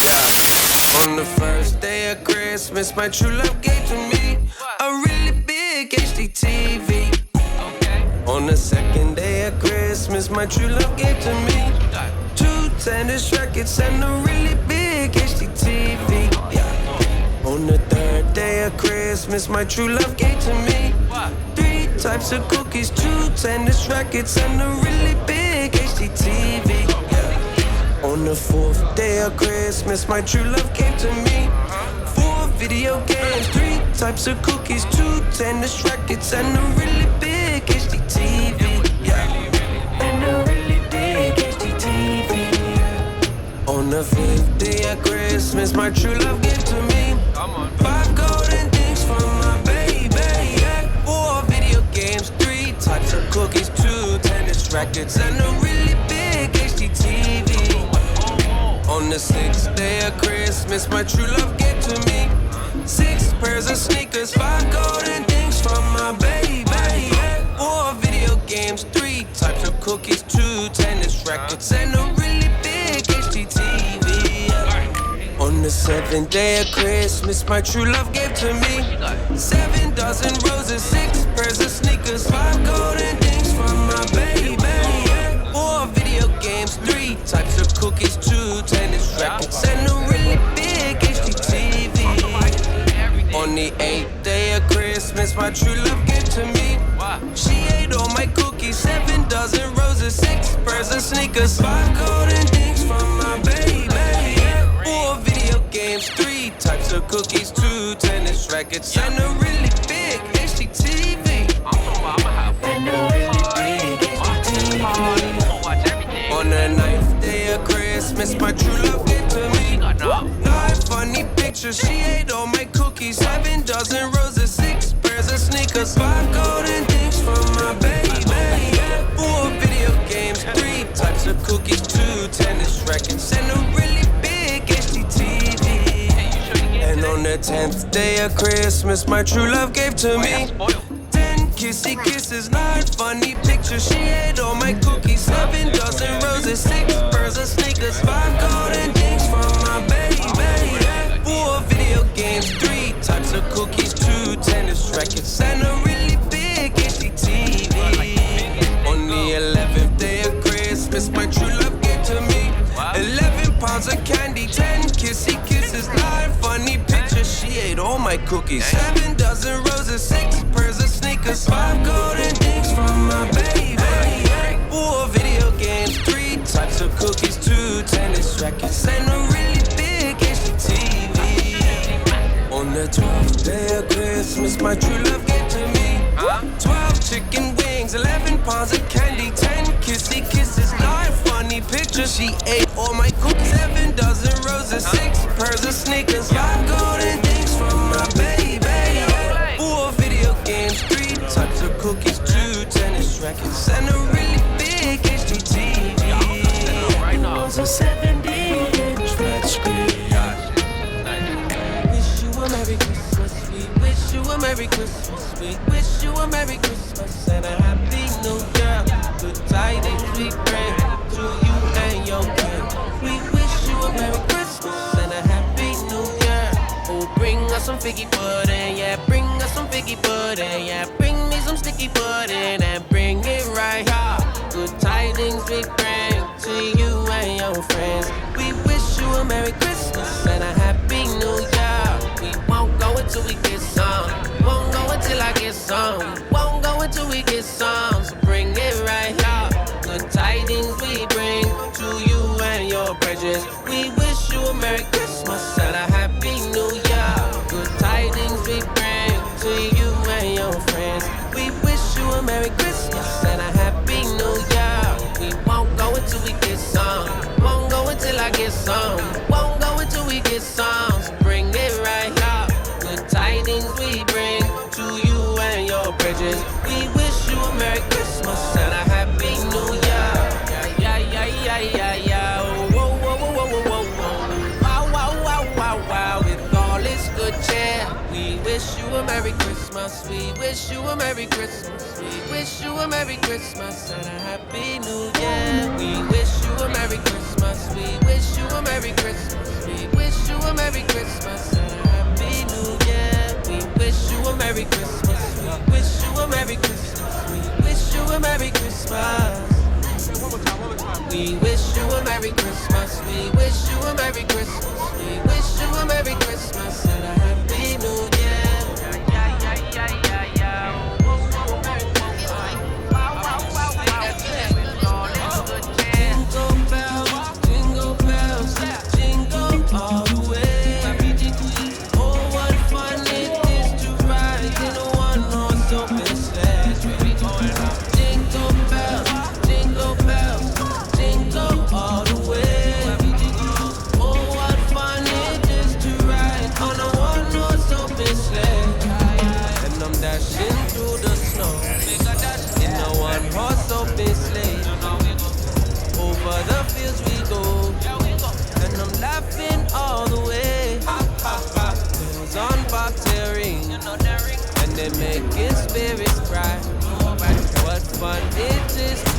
Yeah. On the first day of Christmas, my true love gave to me a really big HD TV. On the second day of Christmas, my true love gave to me 2 tennis rackets and a really big HD TV. Yeah. On the third day of Christmas, my true love gave to me 3 types of cookies, 2 tennis rackets, and a really big HD TV. Yeah. On the fourth day of Christmas, my true love gave to me 4 video games, 3 types of cookies, 2 tennis rackets, and a really big HD TV. Yeah. And a really big HD TV. On the 5th day of Christmas, my true love gave to me 5 golden things from my baby. Yeah. 4 video games, 3 types of cookies, 2 tennis rackets, and a really big HD TV. On the 6th day of Christmas, my true love gave to me 6 pairs of sneakers, 5 golden things from my baby. Yeah. 4 video games, 3 types of cookies, 2 tennis rackets, and a really big HD TV. Yeah. On the 7th day of Christmas, my true love gave to me 7 dozen roses, 6 pairs of sneakers, 5 golden things from my baby. Yeah. 4 video games, 3 types of cookies, 2 tennis rackets, and a really big HD TV. On the 8th day of Christmas, my true love gave to me. She ate all my cookies, 7 dozen roses, 6 pairs of sneakers, 5 golden things from my baby. 4 video games, 3 types of cookies, 2 tennis rackets, and a really big HD TV. And a really big HD TV. On the 9th day of Christmas, my true love gave to me 9 funny pictures. She ate all my cookies, 7 dozen roses, 6 pairs of sneakers, 5 golden things from my baby. 4 video games, 3 types of cookies, 2 tennis rackets, and a really big HD TV. And on the 10th day of Christmas, my true love gave to me 10 kissy kisses, 9 funny pictures. She ate all my cookies, 7 dozen roses, 6 pairs of sneakers, 5 golden things from my baby. 4 video games, 3 types of cookies, 2 tennis rackets, and a really big HD TV. On the 11th day of Christmas, my true love gave to me 11 pounds of candy, 10 kissy kisses, 9 funny pictures. She ate all my cookies, 7 dozen roses, 6 pairs of sneakers, 5 golden things from my baby. 4 video games, 3 types of cookies, 2 tennis rackets, and a really big HD TV. On the 12th day of Christmas, my true love gave to me 12 chicken wings, 11 pounds of candy, 10 kissy kisses, 9 funny pictures. She ate all my cookies, 7 dozen roses, 6 pairs of sneakers, 5 golden things from my baby. 4 video games, 3 types of cookies, 2 tennis rackets, and a really big HD TV. It was a 70-inch flat screen. Wish you a Merry Christmas, we wish you a Merry Christmas, we wish you a Merry Christmas and a Happy New Year. Good tidings we bring to you and your kin. We wish you a Merry Christmas and a Happy New Year. Oh, bring us some figgy pudding, yeah, bring us some figgy pudding, yeah, bring me some sticky pudding and bring it right here. Good tidings we bring to you and your friends. We wish you a Merry Christmas and a Happy New Year. We won't go until we get some. Won't go until I get some. Won't go until we get some. So bring it right here. Good tidings we bring to you and your brethren. We wish you a Merry Christmas and a Happy New Year. Good tidings we bring to you and your friends. We wish you a Merry Christmas and a Happy New Year. We won't go until we get some. Won't go until I get some. Won't go until we get some. So bring it right here. Good tidings we bring to you and your brethren. We wish you a Merry Christmas and a Happy New Year. Yeah, yeah, yeah, yeah, yeah. Whoa, whoa, whoa, whoa, whoa, whoa. Wow, wow, wow, wow, wow. With all this good cheer, we wish you a Merry Christmas. We wish you a Merry Christmas. We wish you a Merry Christmas and a Happy New Year. We wish you a Merry Christmas. We wish you a Merry Christmas. We wish making spirits bright. What fun it is